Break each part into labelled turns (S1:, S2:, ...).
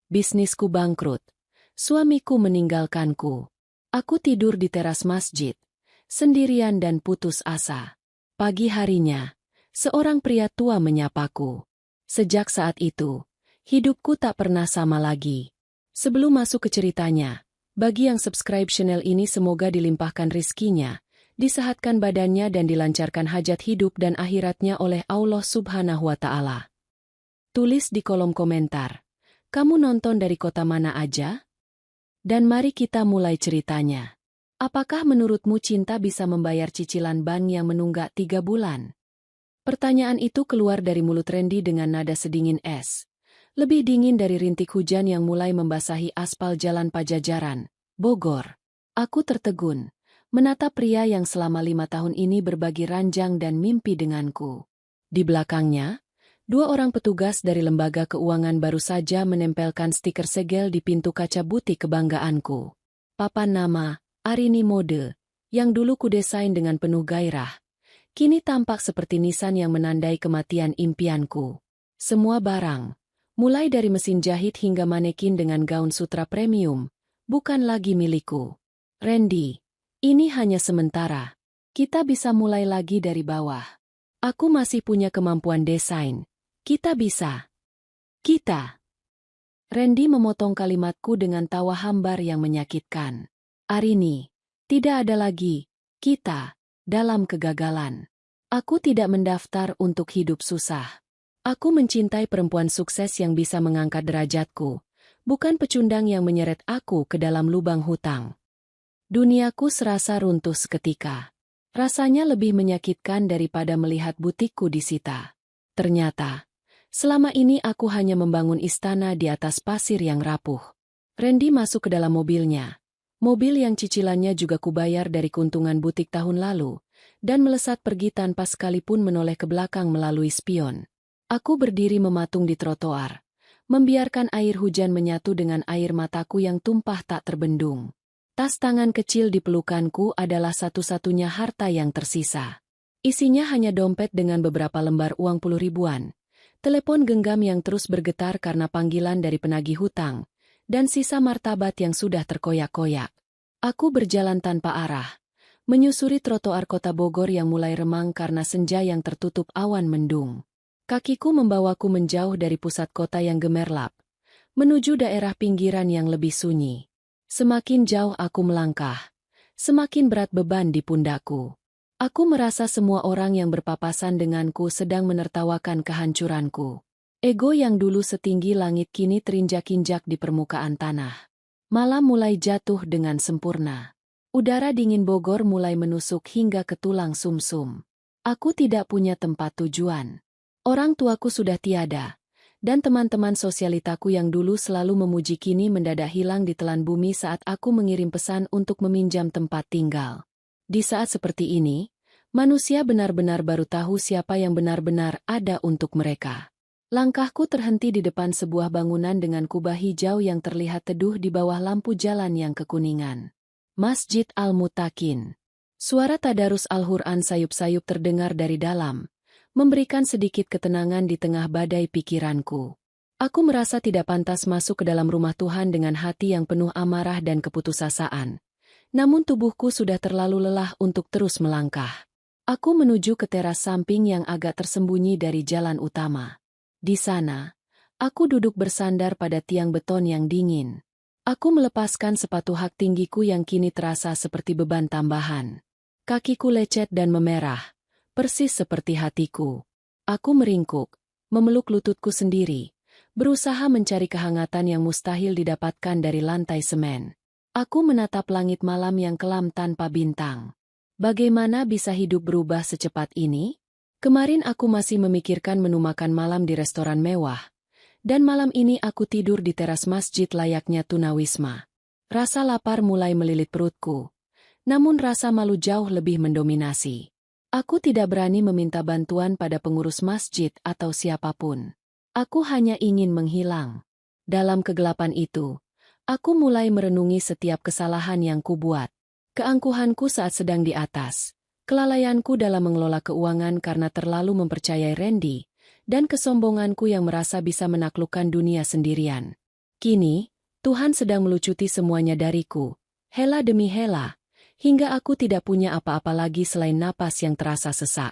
S1: bisnisku bangkrut, suamiku meninggalkanku. Aku tidur di teras masjid, sendirian dan putus asa. Pagi harinya, seorang pria tua menyapaku. Sejak saat itu, hidupku tak pernah sama lagi. Sebelum masuk ke ceritanya, bagi yang subscribe channel ini semoga dilimpahkan rizkinya, disehatkan badannya dan dilancarkan hajat hidup dan akhiratnya oleh Allah Subhanahu wa Ta'ala. Tulis di kolom komentar, kamu nonton dari kota mana aja? Dan mari kita mulai ceritanya. Apakah menurutmu cinta bisa membayar cicilan bank yang menunggak 3 bulan? Pertanyaan itu keluar dari mulut Randy dengan nada sedingin es. Lebih dingin dari rintik hujan yang mulai membasahi aspal jalan Pajajaran, Bogor. Aku tertegun, menatap pria yang selama 5 tahun ini berbagi ranjang dan mimpi denganku. Di belakangnya, 2 orang petugas dari lembaga keuangan baru saja menempelkan stiker segel di pintu kaca butik kebanggaanku. Papan nama, Arini Mode, yang dulu kudesain dengan penuh gairah, kini tampak seperti nisan yang menandai kematian impianku. Semua barang, mulai dari mesin jahit hingga manekin dengan gaun sutra premium, bukan lagi milikku. Randy, ini hanya sementara. Kita bisa mulai lagi dari bawah. Aku masih punya kemampuan desain. Kita bisa. Kita. Randy memotong kalimatku dengan tawa hambar yang menyakitkan. Arini, tidak ada lagi kita dalam kegagalan. Aku tidak mendaftar untuk hidup susah. Aku mencintai perempuan sukses yang bisa mengangkat derajatku, bukan pecundang yang menyeret aku ke dalam lubang hutang. Duniaku serasa runtuh seketika. Rasanya lebih menyakitkan daripada melihat butikku disita. Ternyata, selama ini aku hanya membangun istana di atas pasir yang rapuh. Randy masuk ke dalam mobilnya. Mobil yang cicilannya juga kubayar dari keuntungan butik tahun lalu, dan melesat pergi tanpa sekalipun menoleh ke belakang melalui spion. Aku berdiri mematung di trotoar, membiarkan air hujan menyatu dengan air mataku yang tumpah tak terbendung. Tas tangan kecil di pelukanku adalah satu-satunya harta yang tersisa. Isinya hanya dompet dengan beberapa lembar uang 10 ribuan. Telepon genggam yang terus bergetar karena panggilan dari penagih hutang, dan sisa martabat yang sudah terkoyak-koyak. Aku berjalan tanpa arah, menyusuri trotoar kota Bogor yang mulai remang karena senja yang tertutup awan mendung. Kakiku membawaku menjauh dari pusat kota yang gemerlap, menuju daerah pinggiran yang lebih sunyi. Semakin jauh aku melangkah, semakin berat beban di pundakku. Aku merasa semua orang yang berpapasan denganku sedang menertawakan kehancuranku. Ego yang dulu setinggi langit kini terinjak-injak di permukaan tanah. Malam mulai jatuh dengan sempurna. Udara dingin Bogor mulai menusuk hingga ke tulang sumsum. Aku tidak punya tempat tujuan. Orang tuaku sudah tiada, dan teman-teman sosialitaku yang dulu selalu memuji kini mendadak hilang di telan bumi saat aku mengirim pesan untuk meminjam tempat tinggal. Di saat seperti ini, manusia benar-benar baru tahu siapa yang benar-benar ada untuk mereka. Langkahku terhenti di depan sebuah bangunan dengan kubah hijau yang terlihat teduh di bawah lampu jalan yang kekuningan. Masjid Al-Mutakin. Suara tadarus Al-Quran sayup-sayup terdengar dari dalam, memberikan sedikit ketenangan di tengah badai pikiranku. Aku merasa tidak pantas masuk ke dalam rumah Tuhan dengan hati yang penuh amarah dan keputusasaan. Namun tubuhku sudah terlalu lelah untuk terus melangkah. Aku menuju ke teras samping yang agak tersembunyi dari jalan utama. Di sana, aku duduk bersandar pada tiang beton yang dingin. Aku melepaskan sepatu hak tinggiku yang kini terasa seperti beban tambahan. Kakiku lecet dan memerah, persis seperti hatiku. Aku meringkuk, memeluk lututku sendiri, berusaha mencari kehangatan yang mustahil didapatkan dari lantai semen. Aku menatap langit malam yang kelam tanpa bintang. Bagaimana bisa hidup berubah secepat ini? Kemarin aku masih memikirkan menu makan malam di restoran mewah, dan malam ini aku tidur di teras masjid layaknya tunawisma. Rasa lapar mulai melilit perutku, namun rasa malu jauh lebih mendominasi. Aku tidak berani meminta bantuan pada pengurus masjid atau siapapun. Aku hanya ingin menghilang. Dalam kegelapan itu, aku mulai merenungi setiap kesalahan yang kubuat. Keangkuhanku saat sedang di atas, kelalaianku dalam mengelola keuangan karena terlalu mempercayai Randy, dan kesombonganku yang merasa bisa menaklukkan dunia sendirian. Kini, Tuhan sedang melucuti semuanya dariku, hela demi hela, hingga aku tidak punya apa-apa lagi selain napas yang terasa sesak.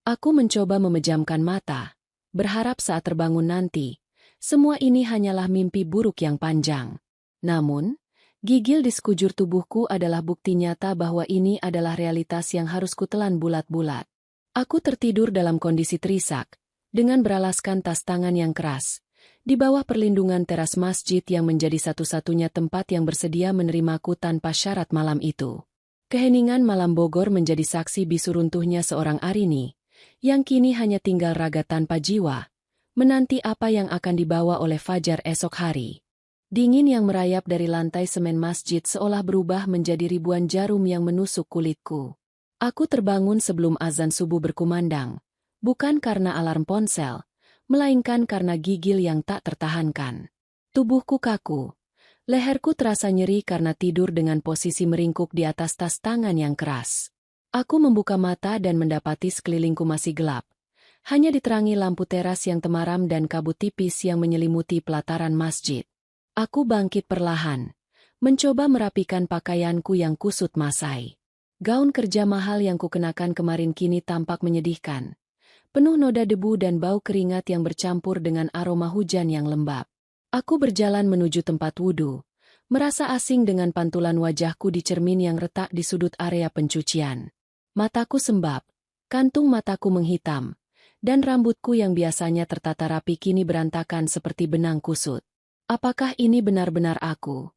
S1: Aku mencoba memejamkan mata, berharap saat terbangun nanti, semua ini hanyalah mimpi buruk yang panjang. Namun, gigil di sekujur tubuhku adalah bukti nyata bahwa ini adalah realitas yang harus kutelan bulat-bulat. Aku tertidur dalam kondisi terisak, dengan beralaskan tas tangan yang keras, di bawah perlindungan teras masjid yang menjadi satu-satunya tempat yang bersedia menerimaku tanpa syarat malam itu. Keheningan malam Bogor menjadi saksi bisu runtuhnya seorang Arini, yang kini hanya tinggal raga tanpa jiwa, menanti apa yang akan dibawa oleh fajar esok hari. Dingin yang merayap dari lantai semen masjid seolah berubah menjadi ribuan jarum yang menusuk kulitku. Aku terbangun sebelum azan subuh berkumandang, bukan karena alarm ponsel, melainkan karena gigil yang tak tertahankan. Tubuhku kaku, leherku terasa nyeri karena tidur dengan posisi meringkuk di atas tas tangan yang keras. Aku membuka mata dan mendapati sekelilingku masih gelap, hanya diterangi lampu teras yang temaram dan kabut tipis yang menyelimuti pelataran masjid. Aku bangkit perlahan, mencoba merapikan pakaianku yang kusut masai. Gaun kerja mahal yang kukenakan kemarin kini tampak menyedihkan, penuh noda debu dan bau keringat yang bercampur dengan aroma hujan yang lembab. Aku berjalan menuju tempat wudhu, merasa asing dengan pantulan wajahku di cermin yang retak di sudut area pencucian. Mataku sembab, kantung mataku menghitam, dan rambutku yang biasanya tertata rapi kini berantakan seperti benang kusut. Apakah ini benar-benar aku?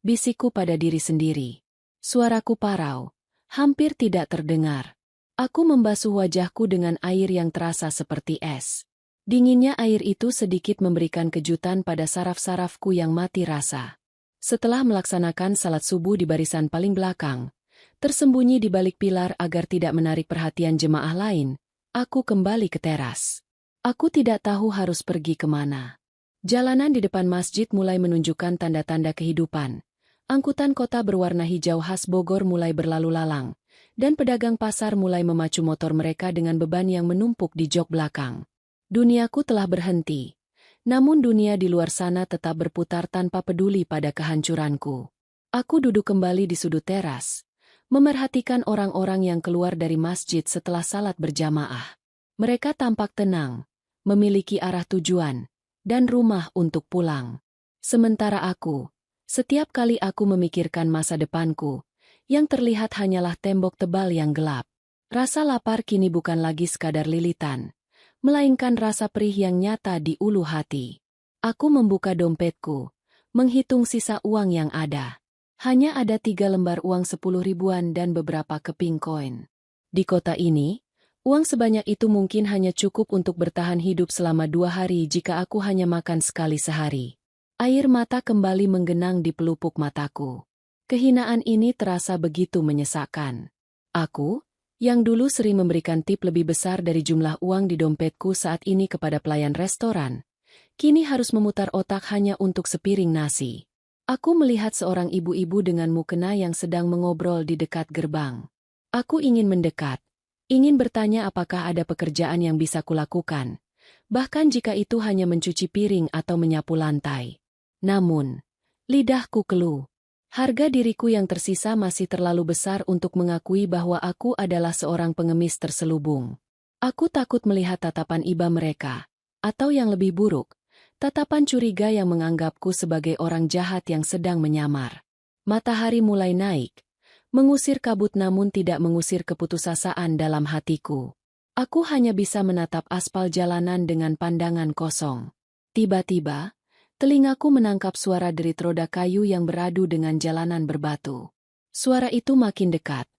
S1: Bisikku pada diri sendiri. Suaraku parau, hampir tidak terdengar. Aku membasuh wajahku dengan air yang terasa seperti es. Dinginnya air itu sedikit memberikan kejutan pada saraf-sarafku yang mati rasa. Setelah melaksanakan salat subuh di barisan paling belakang, tersembunyi di balik pilar agar tidak menarik perhatian jemaah lain, aku kembali ke teras. Aku tidak tahu harus pergi kemana. Jalanan di depan masjid mulai menunjukkan tanda-tanda kehidupan. Angkutan kota berwarna hijau khas Bogor mulai berlalu lalang, dan pedagang pasar mulai memacu motor mereka dengan beban yang menumpuk di jok belakang. Duniaku telah berhenti, namun dunia di luar sana tetap berputar tanpa peduli pada kehancuranku. Aku duduk kembali di sudut teras, memerhatikan orang-orang yang keluar dari masjid setelah salat berjamaah. Mereka tampak tenang, memiliki arah tujuan, dan rumah untuk pulang. Sementara aku, setiap kali aku memikirkan masa depanku, yang terlihat hanyalah tembok tebal yang gelap. Rasa lapar kini bukan lagi sekadar lilitan, melainkan rasa perih yang nyata di ulu hati. Aku membuka dompetku, menghitung sisa uang yang ada. Hanya ada 3 lembar uang 10 ribuan dan beberapa keping koin. Di kota ini, uang sebanyak itu mungkin hanya cukup untuk bertahan hidup selama 2 hari jika aku hanya makan sekali sehari. Air mata kembali menggenang di pelupuk mataku. Kehinaan ini terasa begitu menyesakkan. Aku, yang dulu sering memberikan tip lebih besar dari jumlah uang di dompetku saat ini kepada pelayan restoran, kini harus memutar otak hanya untuk sepiring nasi. Aku melihat seorang ibu-ibu dengan mukena yang sedang mengobrol di dekat gerbang. Aku ingin mendekat. Ingin bertanya apakah ada pekerjaan yang bisa kulakukan, bahkan jika itu hanya mencuci piring atau menyapu lantai. Namun, lidahku keluh. Harga diriku yang tersisa masih terlalu besar untuk mengakui bahwa aku adalah seorang pengemis terselubung. Aku takut melihat tatapan iba mereka, atau yang lebih buruk, tatapan curiga yang menganggapku sebagai orang jahat yang sedang menyamar. Matahari mulai naik, mengusir kabut namun tidak mengusir keputusasaan dalam hatiku. Aku hanya bisa menatap aspal jalanan dengan pandangan kosong. Tiba-tiba, telingaku menangkap suara derit roda kayu yang beradu dengan jalanan berbatu. Suara itu makin dekat,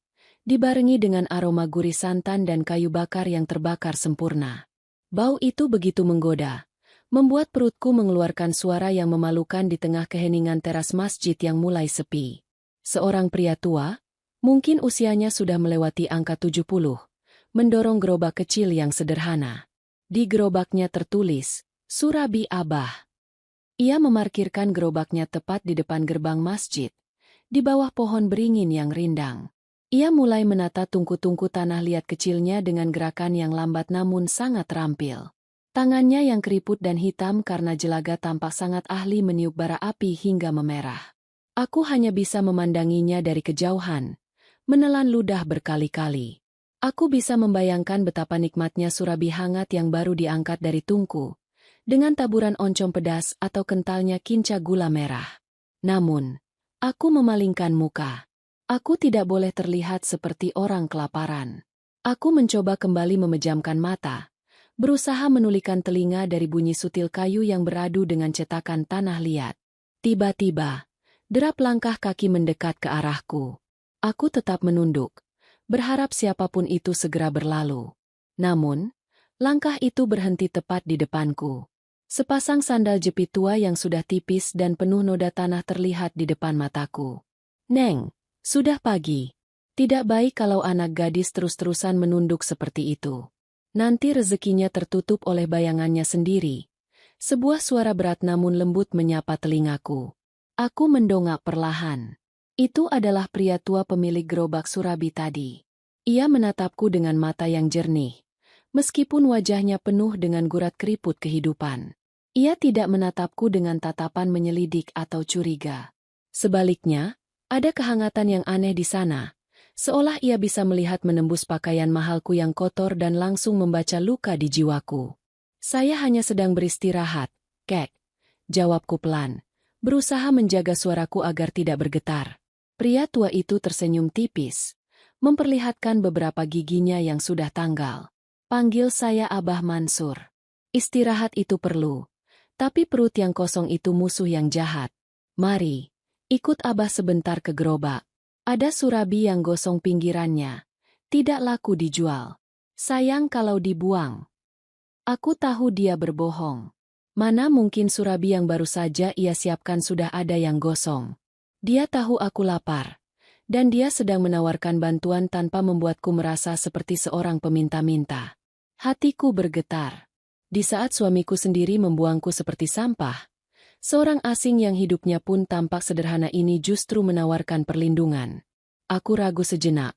S1: dibarengi dengan aroma gurih santan dan kayu bakar yang terbakar sempurna. Bau itu begitu menggoda, membuat perutku mengeluarkan suara yang memalukan di tengah keheningan teras masjid yang mulai sepi. Seorang pria tua, mungkin usianya sudah melewati angka 70, mendorong gerobak kecil yang sederhana. Di gerobaknya tertulis, Surabi Abah. Ia memarkirkan gerobaknya tepat di depan gerbang masjid, di bawah pohon beringin yang rindang. Ia mulai menata tungku-tungku tanah liat kecilnya dengan gerakan yang lambat namun sangat terampil. Tangannya yang keriput dan hitam karena jelaga tampak sangat ahli meniup bara api hingga memerah. Aku hanya bisa memandanginya dari kejauhan, menelan ludah berkali-kali. Aku bisa membayangkan betapa nikmatnya surabi hangat yang baru diangkat dari tungku, dengan taburan oncom pedas atau kentalnya kinca gula merah. Namun, aku memalingkan muka. Aku tidak boleh terlihat seperti orang kelaparan. Aku mencoba kembali memejamkan mata, berusaha menulikan telinga dari bunyi sutil kayu yang beradu dengan cetakan tanah liat. Tiba-tiba, derap langkah kaki mendekat ke arahku. Aku tetap menunduk, berharap siapapun itu segera berlalu. Namun, langkah itu berhenti tepat di depanku. Sepasang sandal jepit tua yang sudah tipis dan penuh noda tanah terlihat di depan mataku. Neng, sudah pagi. Tidak baik kalau anak gadis terus-terusan menunduk seperti itu. Nanti rezekinya tertutup oleh bayangannya sendiri. Sebuah suara berat namun lembut menyapa telingaku. Aku mendongak perlahan. Itu adalah pria tua pemilik gerobak surabi tadi. Ia menatapku dengan mata yang jernih, meskipun wajahnya penuh dengan gurat keriput kehidupan. Ia tidak menatapku dengan tatapan menyelidik atau curiga. Sebaliknya, ada kehangatan yang aneh di sana, seolah ia bisa melihat menembus pakaian mahalku yang kotor dan langsung membaca luka di jiwaku. Saya hanya sedang beristirahat, Kek. Jawabku pelan, berusaha menjaga suaraku agar tidak bergetar. Pria tua itu tersenyum tipis, memperlihatkan beberapa giginya yang sudah tanggal. Panggil saya Abah Mansur. Istirahat itu perlu, tapi perut yang kosong itu musuh yang jahat. Mari, ikut Abah sebentar ke gerobak. Ada surabi yang gosong pinggirannya. Tidak laku dijual. Sayang kalau dibuang. Aku tahu dia berbohong. Mana mungkin surabi yang baru saja ia siapkan sudah ada yang gosong. Dia tahu aku lapar, dan dia sedang menawarkan bantuan tanpa membuatku merasa seperti seorang peminta-minta. Hatiku bergetar. Di saat suamiku sendiri membuangku seperti sampah, seorang asing yang hidupnya pun tampak sederhana ini justru menawarkan perlindungan. Aku ragu sejenak,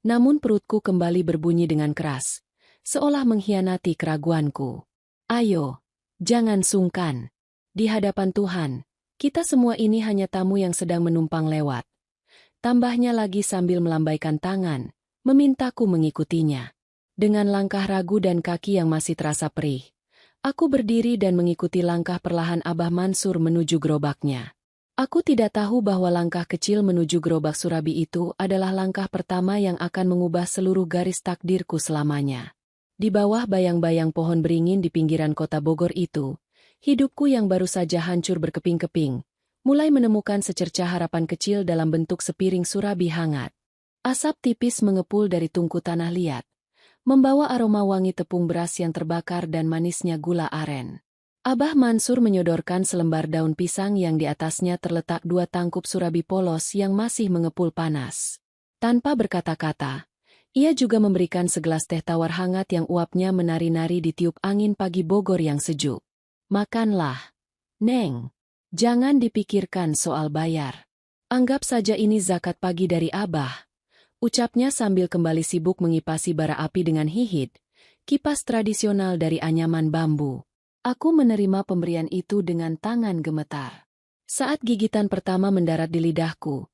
S1: namun perutku kembali berbunyi dengan keras, seolah mengkhianati keraguanku. Ayo, jangan sungkan. Di hadapan Tuhan, kita semua ini hanya tamu yang sedang menumpang lewat. Tambahnya lagi sambil melambaikan tangan, memintaku mengikutinya. Dengan langkah ragu dan kaki yang masih terasa perih, aku berdiri dan mengikuti langkah perlahan Abah Mansur menuju gerobaknya. Aku tidak tahu bahwa langkah kecil menuju gerobak surabi itu adalah langkah pertama yang akan mengubah seluruh garis takdirku selamanya. Di bawah bayang-bayang pohon beringin di pinggiran kota Bogor itu, hidupku yang baru saja hancur berkeping-keping, mulai menemukan secercah harapan kecil dalam bentuk sepiring surabi hangat. Asap tipis mengepul dari tungku tanah liat, membawa aroma wangi tepung beras yang terbakar dan manisnya gula aren. Abah Mansur menyodorkan selembar daun pisang yang di atasnya terletak 2 tangkup surabi polos yang masih mengepul panas. Tanpa berkata-kata, ia juga memberikan segelas teh tawar hangat yang uapnya menari-nari di tiup angin pagi Bogor yang sejuk. Makanlah, Neng. Jangan dipikirkan soal bayar. Anggap saja ini zakat pagi dari Abah. Ucapnya sambil kembali sibuk mengipasi bara api dengan hihit, kipas tradisional dari anyaman bambu. Aku menerima pemberian itu dengan tangan gemetar. Saat gigitan pertama mendarat di lidahku,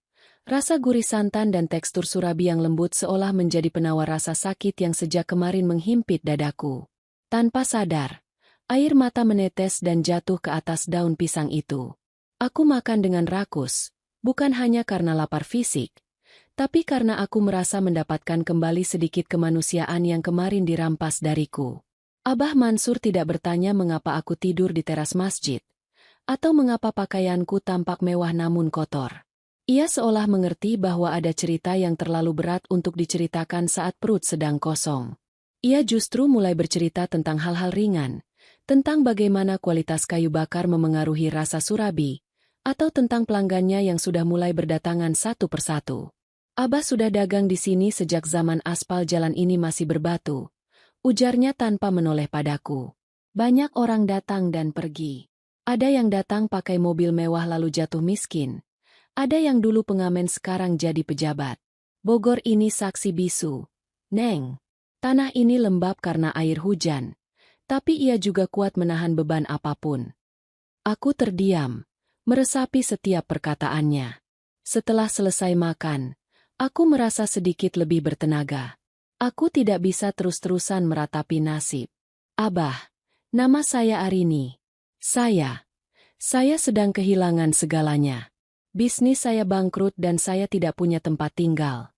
S1: rasa gurih santan dan tekstur surabi yang lembut seolah menjadi penawar rasa sakit yang sejak kemarin menghimpit dadaku. Tanpa sadar, air mata menetes dan jatuh ke atas daun pisang itu. Aku makan dengan rakus, bukan hanya karena lapar fisik, tapi karena aku merasa mendapatkan kembali sedikit kemanusiaan yang kemarin dirampas dariku. Abah Mansur tidak bertanya mengapa aku tidur di teras masjid, atau mengapa pakaianku tampak mewah namun kotor. Ia seolah mengerti bahwa ada cerita yang terlalu berat untuk diceritakan saat perut sedang kosong. Ia justru mulai bercerita tentang hal-hal ringan, tentang bagaimana kualitas kayu bakar memengaruhi rasa surabi, atau tentang pelanggannya yang sudah mulai berdatangan satu persatu. Abah sudah dagang di sini sejak zaman aspal jalan ini masih berbatu, ujarnya tanpa menoleh padaku. Banyak orang datang dan pergi. Ada yang datang pakai mobil mewah lalu jatuh miskin. Ada yang dulu pengamen sekarang jadi pejabat. Bogor ini saksi bisu. Neng, tanah ini lembab karena air hujan, Tapi ia juga kuat menahan beban apapun. Aku terdiam, meresapi setiap perkataannya. Setelah selesai makan, aku merasa sedikit lebih bertenaga. Aku tidak bisa terus-terusan meratapi nasib. Abah, nama saya Arini. Saya sedang kehilangan segalanya. Bisnis saya bangkrut dan saya tidak punya tempat tinggal.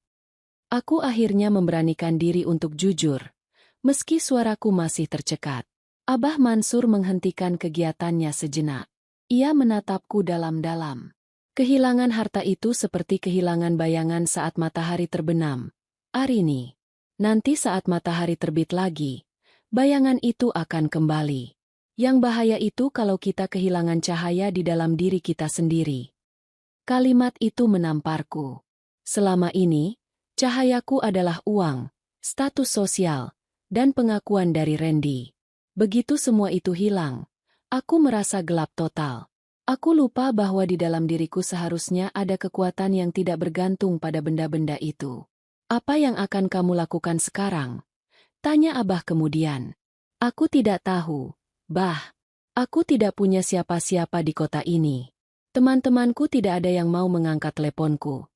S1: Aku akhirnya memberanikan diri untuk jujur, meski suaraku masih tercekat. Abah Mansur menghentikan kegiatannya sejenak. Ia menatapku dalam-dalam. Kehilangan harta itu seperti kehilangan bayangan saat matahari terbenam. Arini, nanti saat matahari terbit lagi, bayangan itu akan kembali. Yang bahaya itu kalau kita kehilangan cahaya di dalam diri kita sendiri. Kalimat itu menamparku. Selama ini, cahayaku adalah uang, status sosial, dan pengakuan dari Randy. Begitu semua itu hilang, aku merasa gelap total. Aku lupa bahwa di dalam diriku seharusnya ada kekuatan yang tidak bergantung pada benda-benda itu. Apa yang akan kamu lakukan sekarang? Tanya Abah kemudian. Aku tidak tahu, Bah. Aku tidak punya siapa-siapa di kota ini. Teman-temanku tidak ada yang mau mengangkat teleponku.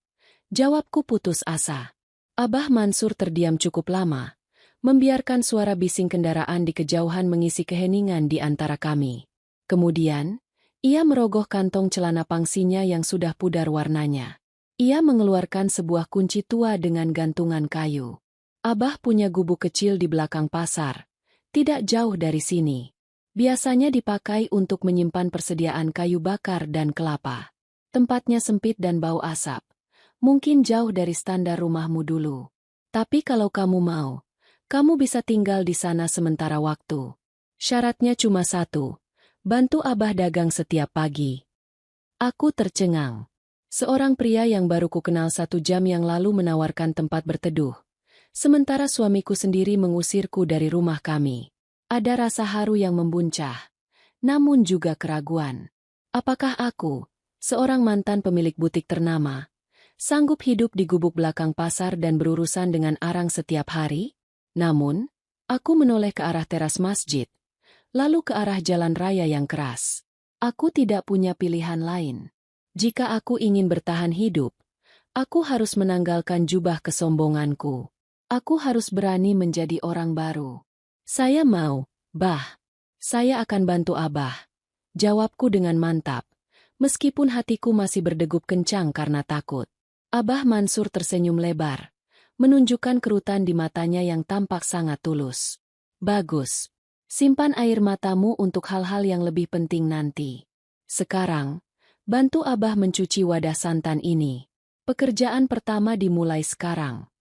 S1: Jawabku putus asa. Abah Mansur terdiam cukup lama, membiarkan suara bising kendaraan di kejauhan mengisi keheningan di antara kami. Kemudian, ia merogoh kantong celana pangsinya yang sudah pudar warnanya. Ia mengeluarkan sebuah kunci tua dengan gantungan kayu. Abah punya gubuk kecil di belakang pasar, tidak jauh dari sini. Biasanya dipakai untuk menyimpan persediaan kayu bakar dan kelapa. Tempatnya sempit dan bau asap. Mungkin jauh dari standar rumahmu dulu. Tapi kalau kamu mau, kamu bisa tinggal di sana sementara waktu. Syaratnya cuma satu, bantu Abah dagang setiap pagi. Aku tercengang. Seorang pria yang baru kukenal 1 jam yang lalu menawarkan tempat berteduh. Sementara suamiku sendiri mengusirku dari rumah kami. Ada rasa haru yang membuncah, namun juga keraguan. Apakah aku, seorang mantan pemilik butik ternama, sanggup hidup di gubuk belakang pasar dan berurusan dengan arang setiap hari? Namun, aku menoleh ke arah teras masjid, lalu ke arah jalan raya yang keras. Aku tidak punya pilihan lain. Jika aku ingin bertahan hidup, aku harus menanggalkan jubah kesombonganku. Aku harus berani menjadi orang baru. Saya mau, Bah. Saya akan bantu Abah. Jawabku dengan mantap, meskipun hatiku masih berdegup kencang karena takut. Abah Mansur tersenyum lebar, menunjukkan kerutan di matanya yang tampak sangat tulus. Bagus. Simpan air matamu untuk hal-hal yang lebih penting nanti. Sekarang, bantu Abah mencuci wadah santan ini. Pekerjaan pertama dimulai sekarang.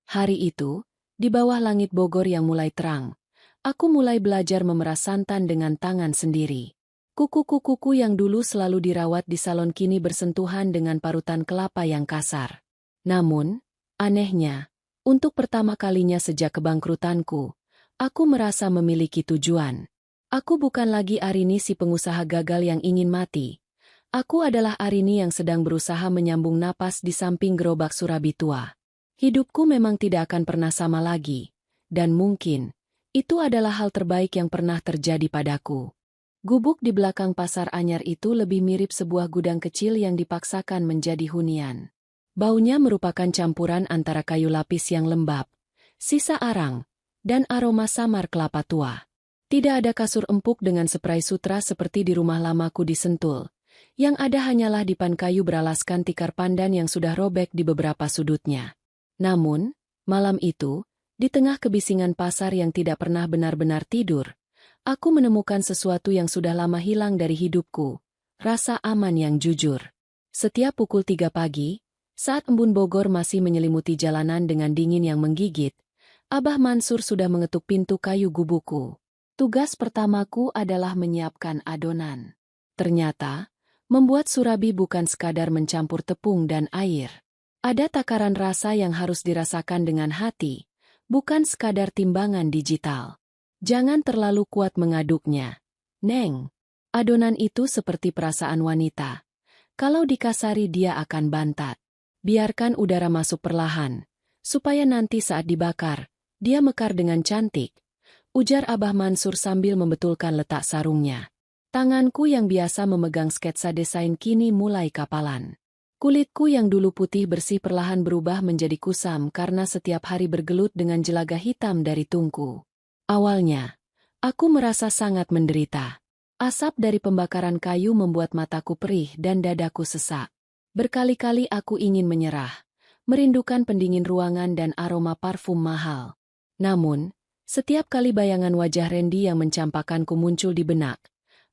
S1: Hari itu, di bawah langit Bogor yang mulai terang, aku mulai belajar memeras santan dengan tangan sendiri. Kuku-kukuku yang dulu selalu dirawat di salon kini bersentuhan dengan parutan kelapa yang kasar. Namun, anehnya, untuk pertama kalinya sejak kebangkrutanku, aku merasa memiliki tujuan. Aku bukan lagi Arini si pengusaha gagal yang ingin mati. Aku adalah Arini yang sedang berusaha menyambung napas di samping gerobak surabi tua. Hidupku memang tidak akan pernah sama lagi, dan mungkin, itu adalah hal terbaik yang pernah terjadi padaku. Gubuk di belakang pasar anyar itu lebih mirip sebuah gudang kecil yang dipaksakan menjadi hunian. Baunya merupakan campuran antara kayu lapis yang lembab, sisa arang, dan aroma samar kelapa tua. Tidak ada kasur empuk dengan spray sutra seperti di rumah lamaku di Sentul. Yang ada hanyalah dipan kayu beralaskan tikar pandan yang sudah robek di beberapa sudutnya. Namun, malam itu, di tengah kebisingan pasar yang tidak pernah benar-benar tidur, aku menemukan sesuatu yang sudah lama hilang dari hidupku, rasa aman yang jujur. Setiap pukul 3 pagi, saat embun Bogor masih menyelimuti jalanan dengan dingin yang menggigit, Abah Mansur sudah mengetuk pintu kayu gubukku. Tugas pertamaku adalah menyiapkan adonan. Ternyata, membuat surabi bukan sekadar mencampur tepung dan air. Ada takaran rasa yang harus dirasakan dengan hati, bukan sekadar timbangan digital. Jangan terlalu kuat mengaduknya. Neng, adonan itu seperti perasaan wanita. Kalau dikasari dia akan bantat. Biarkan udara masuk perlahan, supaya nanti saat dibakar, dia mekar dengan cantik, ujar Abah Mansur sambil membetulkan letak sarungnya. Tanganku yang biasa memegang sketsa desain kini mulai kapalan. Kulitku yang dulu putih bersih perlahan berubah menjadi kusam karena setiap hari bergelut dengan jelaga hitam dari tungku. Awalnya, aku merasa sangat menderita. Asap dari pembakaran kayu membuat mataku perih dan dadaku sesak. Berkali-kali aku ingin menyerah, merindukan pendingin ruangan dan aroma parfum mahal. Namun, setiap kali bayangan wajah Randy yang mencampakkanku muncul di benak,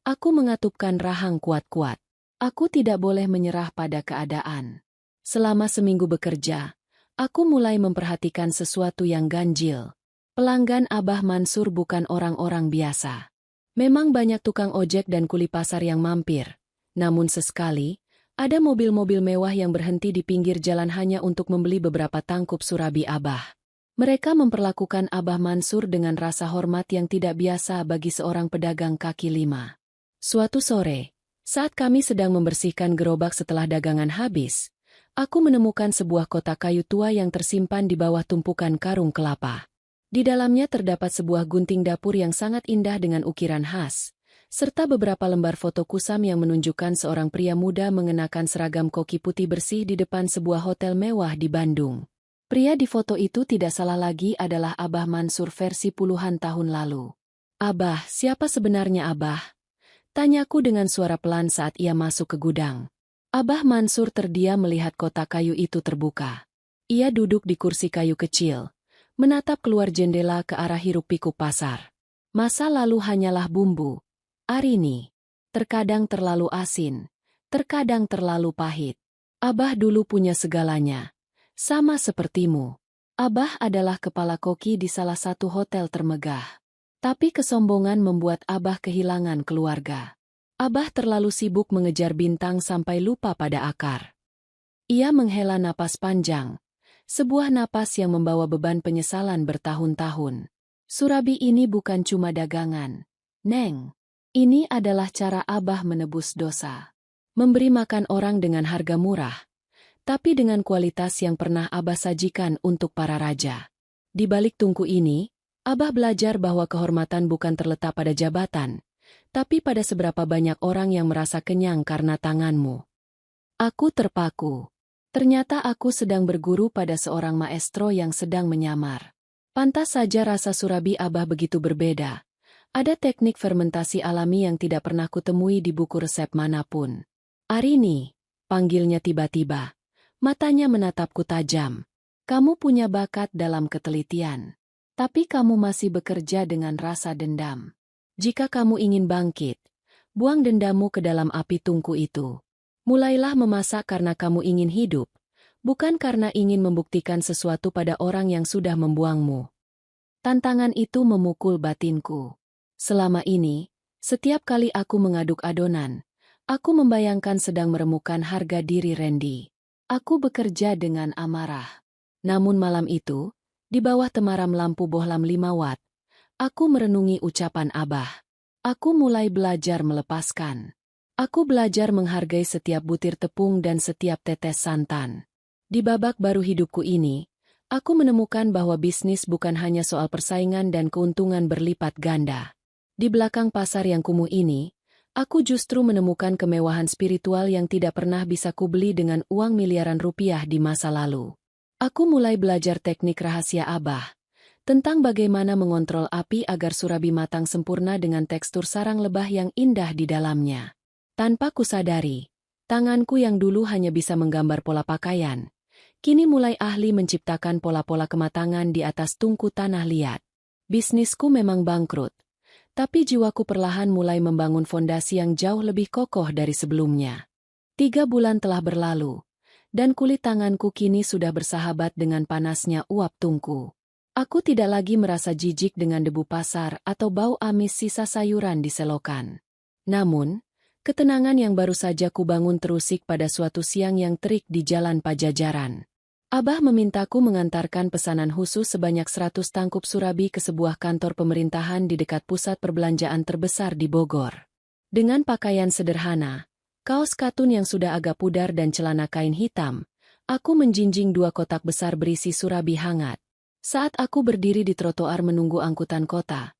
S1: aku mengatupkan rahang kuat-kuat. Aku tidak boleh menyerah pada keadaan. Selama seminggu bekerja, aku mulai memperhatikan sesuatu yang ganjil. Pelanggan Abah Mansur bukan orang-orang biasa. Memang banyak tukang ojek dan kuli pasar yang mampir. Namun sesekali, ada mobil-mobil mewah yang berhenti di pinggir jalan hanya untuk membeli beberapa tangkup surabi Abah. Mereka memperlakukan Abah Mansur dengan rasa hormat yang tidak biasa bagi seorang pedagang kaki lima. Suatu sore, saat kami sedang membersihkan gerobak setelah dagangan habis, aku menemukan sebuah kotak kayu tua yang tersimpan di bawah tumpukan karung kelapa. Di dalamnya terdapat sebuah gunting dapur yang sangat indah dengan ukiran khas, serta beberapa lembar foto kusam yang menunjukkan seorang pria muda mengenakan seragam koki putih bersih di depan sebuah hotel mewah di Bandung. Pria di foto itu tidak salah lagi adalah Abah Mansur versi puluhan tahun lalu. "Abah, siapa sebenarnya Abah?" Tanyaku dengan suara pelan saat ia masuk ke gudang. Abah Mansur terdiam melihat kotak kayu itu terbuka. Ia duduk di kursi kayu kecil, menatap keluar jendela ke arah hiruk-pikuk pasar. Masa lalu hanyalah bumbu. Arini. Terkadang terlalu asin, terkadang terlalu pahit. Abah dulu punya segalanya. Sama sepertimu. Abah adalah kepala koki di salah satu hotel termegah. Tapi kesombongan membuat Abah kehilangan keluarga. Abah terlalu sibuk mengejar bintang sampai lupa pada akar. Ia menghela napas panjang. Sebuah napas yang membawa beban penyesalan bertahun-tahun. Surabi ini bukan cuma dagangan. Neng. Ini adalah cara Abah menebus dosa. Memberi makan orang dengan harga murah. Tapi dengan kualitas yang pernah Abah sajikan untuk para raja. Di balik tungku ini, Abah belajar bahwa kehormatan bukan terletak pada jabatan, tapi pada seberapa banyak orang yang merasa kenyang karena tanganmu. Aku terpaku. Ternyata aku sedang berguru pada seorang maestro yang sedang menyamar. Pantas saja rasa surabi Abah begitu berbeda. Ada teknik fermentasi alami yang tidak pernah kutemui di buku resep manapun. "Arini," panggilnya tiba-tiba. Matanya menatapku tajam. "Kamu punya bakat dalam ketelitian. Tapi kamu masih bekerja dengan rasa dendam. Jika kamu ingin bangkit, buang dendammu ke dalam api tungku itu. Mulailah memasak karena kamu ingin hidup, bukan karena ingin membuktikan sesuatu pada orang yang sudah membuangmu." Tantangan itu memukul batinku. Selama ini, setiap kali aku mengaduk adonan, aku membayangkan sedang meremukkan harga diri Randy. Aku bekerja dengan amarah. Namun malam itu, di bawah temaram lampu bohlam 5 watt, aku merenungi ucapan Abah. Aku mulai belajar melepaskan. Aku belajar menghargai setiap butir tepung dan setiap tetes santan. Di babak baru hidupku ini, aku menemukan bahwa bisnis bukan hanya soal persaingan dan keuntungan berlipat ganda. Di belakang pasar yang kumuh ini, aku justru menemukan kemewahan spiritual yang tidak pernah bisa kubeli dengan uang miliaran rupiah di masa lalu. Aku mulai belajar teknik rahasia Abah, tentang bagaimana mengontrol api agar surabi matang sempurna dengan tekstur sarang lebah yang indah di dalamnya. Tanpa kusadari, tanganku yang dulu hanya bisa menggambar pola pakaian, kini mulai ahli menciptakan pola-pola kematangan di atas tungku tanah liat. Bisnisku memang bangkrut, tapi jiwaku perlahan mulai membangun fondasi yang jauh lebih kokoh dari sebelumnya. 3 bulan telah berlalu, dan kulit tanganku kini sudah bersahabat dengan panasnya uap tungku. Aku tidak lagi merasa jijik dengan debu pasar atau bau amis sisa sayuran di selokan. Namun, ketenangan yang baru saja kubangun terusik pada suatu siang yang terik di Jalan Pajajaran. Abah memintaku mengantarkan pesanan khusus sebanyak 100 tangkup surabi ke sebuah kantor pemerintahan di dekat pusat perbelanjaan terbesar di Bogor. Dengan pakaian sederhana, kaos katun yang sudah agak pudar dan celana kain hitam, aku menjinjing 2 kotak besar berisi surabi hangat. Saat aku berdiri di trotoar menunggu angkutan kota,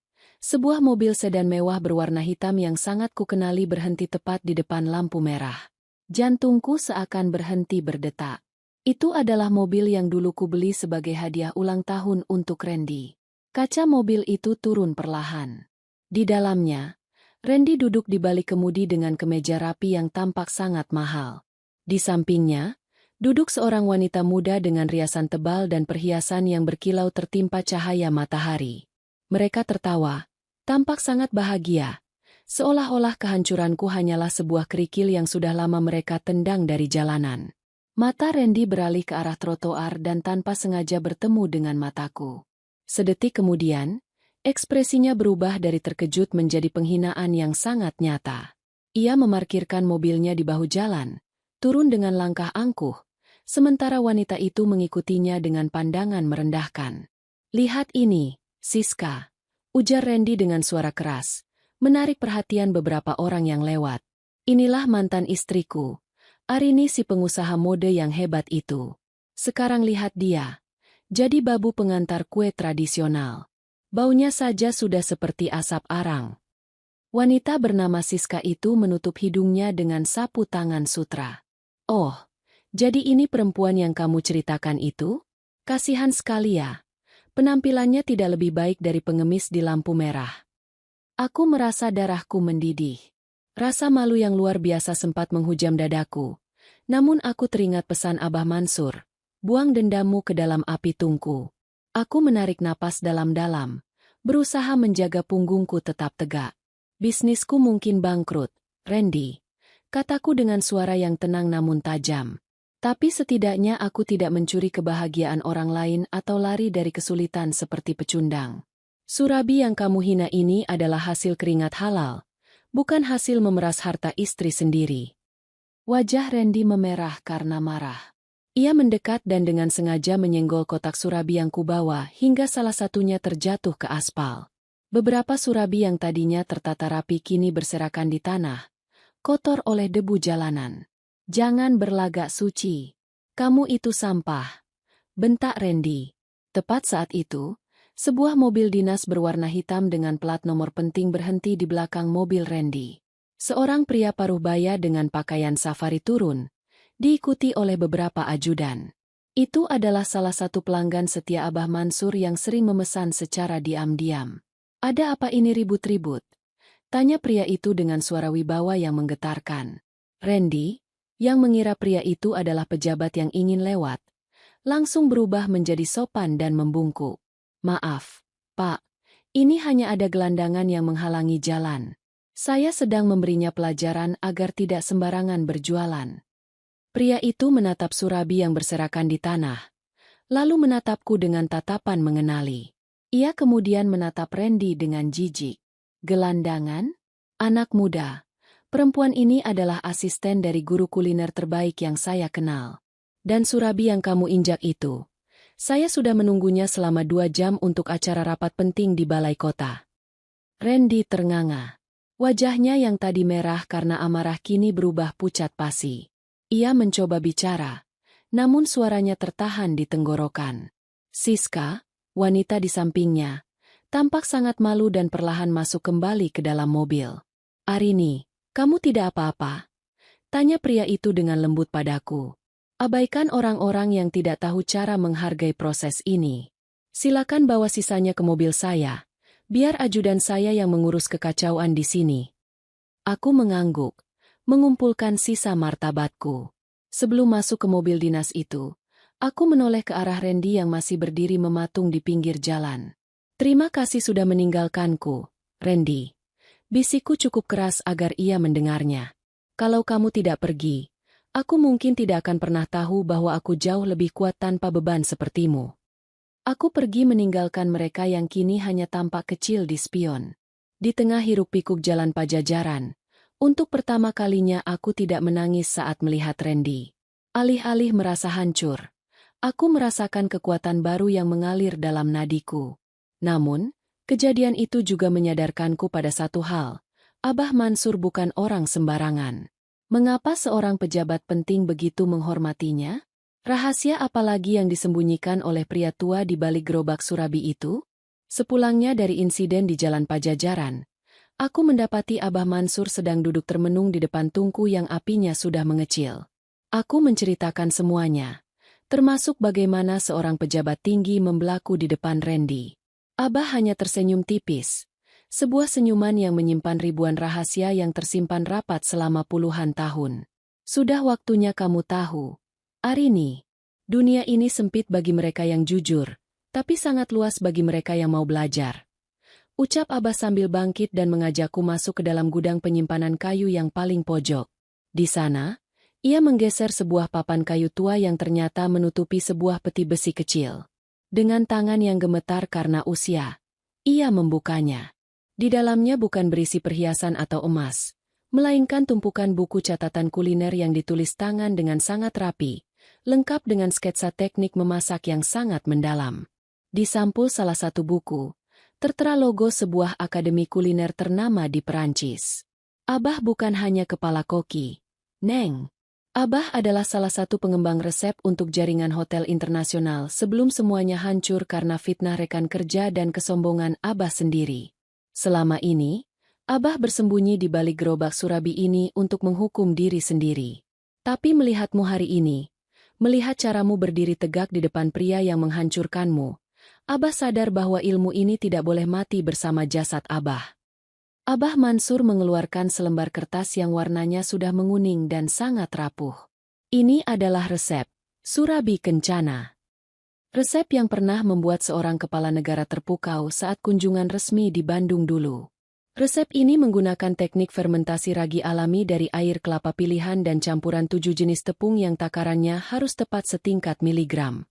S1: Sebuah mobil sedan mewah berwarna hitam yang sangat kukenali berhenti tepat di depan lampu merah. Jantungku seakan berhenti berdetak. Itu adalah mobil yang dulu kubeli sebagai hadiah ulang tahun untuk Randy. Kaca mobil itu turun perlahan. Di dalamnya, Randy duduk di balik kemudi dengan kemeja rapi yang tampak sangat mahal. Di sampingnya, duduk seorang wanita muda dengan riasan tebal dan perhiasan yang berkilau tertimpa cahaya matahari. Mereka tertawa, tampak sangat bahagia, seolah-olah kehancuranku hanyalah sebuah kerikil yang sudah lama mereka tendang dari jalanan. Mata Randy beralih ke arah trotoar dan tanpa sengaja bertemu dengan mataku. Sedetik kemudian, ekspresinya berubah dari terkejut menjadi penghinaan yang sangat nyata. Ia memarkirkan mobilnya di bahu jalan, turun dengan langkah angkuh, sementara wanita itu mengikutinya dengan pandangan merendahkan. "Lihat ini, Siska," ujar Randy dengan suara keras, menarik perhatian beberapa orang yang lewat. "Inilah mantan istriku. Arini, si pengusaha mode yang hebat itu. Sekarang lihat dia. Jadi babu pengantar kue tradisional. Baunya saja sudah seperti asap arang." Wanita bernama Siska itu menutup hidungnya dengan sapu tangan sutra. "Oh, jadi ini perempuan yang kamu ceritakan itu? Kasihan sekali ya. Penampilannya tidak lebih baik dari pengemis di lampu merah." Aku merasa darahku mendidih. Rasa malu yang luar biasa sempat menghujam dadaku. Namun aku teringat pesan Abah Mansur, "Buang dendammu ke dalam api tungku." Aku menarik napas dalam-dalam, berusaha menjaga punggungku tetap tegak. "Bisnisku mungkin bangkrut, Randy," kataku dengan suara yang tenang namun tajam. "Tapi setidaknya aku tidak mencuri kebahagiaan orang lain atau lari dari kesulitan seperti pecundang. Surabi yang kamu hina ini adalah hasil keringat halal, bukan hasil memeras harta istri sendiri." Wajah Randy memerah karena marah. Ia mendekat dan dengan sengaja menyenggol kotak surabi yang kubawa hingga salah satunya terjatuh ke aspal. Beberapa surabi yang tadinya tertata rapi kini berserakan di tanah, kotor oleh debu jalanan. "Jangan berlagak suci. Kamu itu sampah," bentak Randy. Tepat saat itu, sebuah mobil dinas berwarna hitam dengan plat nomor penting berhenti di belakang mobil Randy. Seorang pria paruh baya dengan pakaian safari turun, diikuti oleh beberapa ajudan. Itu adalah salah satu pelanggan setia Abah Mansur yang sering memesan secara diam-diam. "Ada apa ini ribut-ribut?" tanya pria itu dengan suara wibawa yang menggetarkan. Randy, yang mengira pria itu adalah pejabat yang ingin lewat, langsung berubah menjadi sopan dan membungkuk. "Maaf, Pak, ini hanya ada gelandangan yang menghalangi jalan. Saya sedang memberinya pelajaran agar tidak sembarangan berjualan." Pria itu menatap surabi yang berserakan di tanah, lalu menatapku dengan tatapan mengenali. Ia kemudian menatap Randy dengan jijik. "Gelandangan? Anak muda. Perempuan ini adalah asisten dari guru kuliner terbaik yang saya kenal. Dan surabi yang kamu injak itu, saya sudah menunggunya selama 2 jam untuk acara rapat penting di balai kota." Randy ternganga. Wajahnya yang tadi merah karena amarah kini berubah pucat pasi. Ia mencoba bicara, namun suaranya tertahan di tenggorokan. Siska, wanita di sampingnya, tampak sangat malu dan perlahan masuk kembali ke dalam mobil. "Arini, kamu tidak apa-apa?" tanya pria itu dengan lembut padaku. "Abaikan orang-orang yang tidak tahu cara menghargai proses ini. Silakan bawa sisanya ke mobil saya. Biar ajudan saya yang mengurus kekacauan di sini." Aku mengangguk, mengumpulkan sisa martabatku. Sebelum masuk ke mobil dinas itu, aku menoleh ke arah Randy yang masih berdiri mematung di pinggir jalan. "Terima kasih sudah meninggalkanku, Randy." Bisikku cukup keras agar ia mendengarnya. "Kalau kamu tidak pergi, aku mungkin tidak akan pernah tahu bahwa aku jauh lebih kuat tanpa beban sepertimu." Aku pergi meninggalkan mereka yang kini hanya tampak kecil di spion. Di tengah hiruk-pikuk jalan Pajajaran, untuk pertama kalinya aku tidak menangis saat melihat Randy. Alih-alih merasa hancur, aku merasakan kekuatan baru yang mengalir dalam nadiku. Namun, kejadian itu juga menyadarkanku pada satu hal. Abah Mansur bukan orang sembarangan. Mengapa seorang pejabat penting begitu menghormatinya? Rahasia apa lagi yang disembunyikan oleh pria tua di balik gerobak surabi itu? Sepulangnya dari insiden di Jalan Pajajaran, aku mendapati Abah Mansur sedang duduk termenung di depan tungku yang apinya sudah mengecil. Aku menceritakan semuanya, termasuk bagaimana seorang pejabat tinggi membelaku di depan Randy. Abah hanya tersenyum tipis, sebuah senyuman yang menyimpan ribuan rahasia yang tersimpan rapat selama puluhan tahun. Sudah waktunya kamu tahu, Arini. Dunia ini sempit bagi mereka yang jujur, tapi sangat luas bagi mereka yang mau belajar. Ucap Abah sambil bangkit dan mengajakku masuk ke dalam gudang penyimpanan kayu yang paling pojok. Di sana, ia menggeser sebuah papan kayu tua yang ternyata menutupi sebuah peti besi kecil. Dengan tangan yang gemetar karena usia, ia membukanya. Di dalamnya bukan berisi perhiasan atau emas, melainkan tumpukan buku catatan kuliner yang ditulis tangan dengan sangat rapi, lengkap dengan sketsa teknik memasak yang sangat mendalam. Di sampul salah satu buku, tertera logo sebuah akademi kuliner ternama di Perancis. Abah bukan hanya kepala koki, Neng. Abah adalah salah satu pengembang resep untuk jaringan hotel internasional sebelum semuanya hancur karena fitnah rekan kerja dan kesombongan Abah sendiri. Selama ini, Abah bersembunyi di balik gerobak surabi ini untuk menghukum diri sendiri. Tapi melihatmu hari ini, melihat caramu berdiri tegak di depan pria yang menghancurkanmu, Abah sadar bahwa ilmu ini tidak boleh mati bersama jasad Abah. Abah Mansur mengeluarkan selembar kertas yang warnanya sudah menguning dan sangat rapuh. Ini adalah resep surabi kencana. Resep yang pernah membuat seorang kepala negara terpukau saat kunjungan resmi di Bandung dulu. Resep ini menggunakan teknik fermentasi ragi alami dari air kelapa pilihan dan campuran 7 jenis tepung yang takarannya harus tepat setingkat miligram.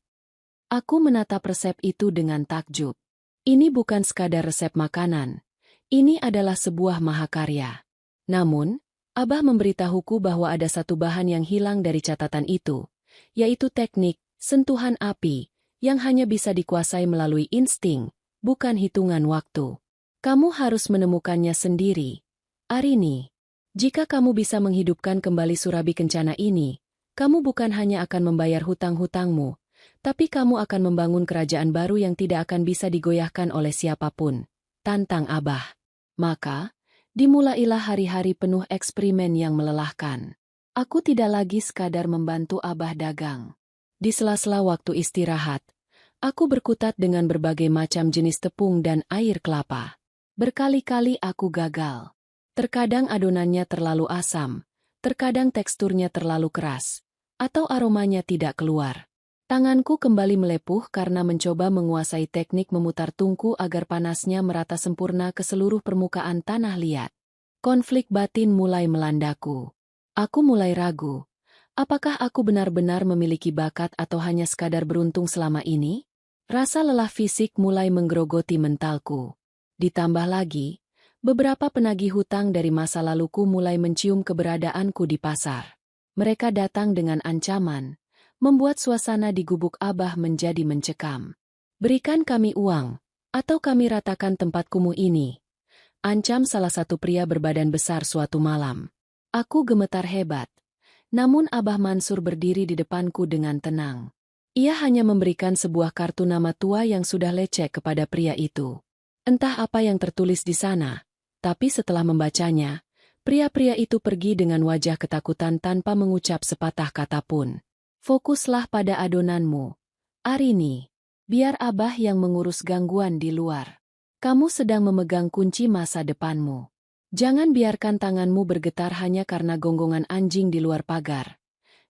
S1: Aku menatap resep itu dengan takjub. Ini bukan sekadar resep makanan. Ini adalah sebuah mahakarya. Namun, Abah memberitahuku bahwa ada satu bahan yang hilang dari catatan itu, yaitu teknik sentuhan api, yang hanya bisa dikuasai melalui insting, bukan hitungan waktu. Kamu harus menemukannya sendiri, Arini. Jika kamu bisa menghidupkan kembali surabi kencana ini, kamu bukan hanya akan membayar hutang-hutangmu, tapi kamu akan membangun kerajaan baru yang tidak akan bisa digoyahkan oleh siapapun. Tantang Abah. Maka, dimulailah hari-hari penuh eksperimen yang melelahkan. Aku tidak lagi sekadar membantu Abah dagang. Di sela-sela waktu istirahat, aku berkutat dengan berbagai macam jenis tepung dan air kelapa. Berkali-kali aku gagal. Terkadang adonannya terlalu asam, terkadang teksturnya terlalu keras, atau aromanya tidak keluar. Tanganku kembali melepuh karena mencoba menguasai teknik memutar tungku agar panasnya merata sempurna ke seluruh permukaan tanah liat. Konflik batin mulai melandaku. Aku mulai ragu. Apakah aku benar-benar memiliki bakat atau hanya sekadar beruntung selama ini? Rasa lelah fisik mulai menggerogoti mentalku. Ditambah lagi, beberapa penagih hutang dari masa laluku mulai mencium keberadaanku di pasar. Mereka datang dengan ancaman, membuat suasana di gubuk Abah menjadi mencekam. Berikan kami uang, atau kami ratakan tempat kumuh ini. Ancam salah satu pria berbadan besar suatu malam. Aku gemetar hebat. Namun Abah Mansur berdiri di depanku dengan tenang. Ia hanya memberikan sebuah kartu nama tua yang sudah lecek kepada pria itu. Entah apa yang tertulis di sana, tapi setelah membacanya, pria-pria itu pergi dengan wajah ketakutan tanpa mengucap sepatah kata pun. Fokuslah pada adonanmu, Arini. Biar Abah yang mengurus gangguan di luar. Kamu sedang memegang kunci masa depanmu. Jangan biarkan tanganmu bergetar hanya karena gonggongan anjing di luar pagar.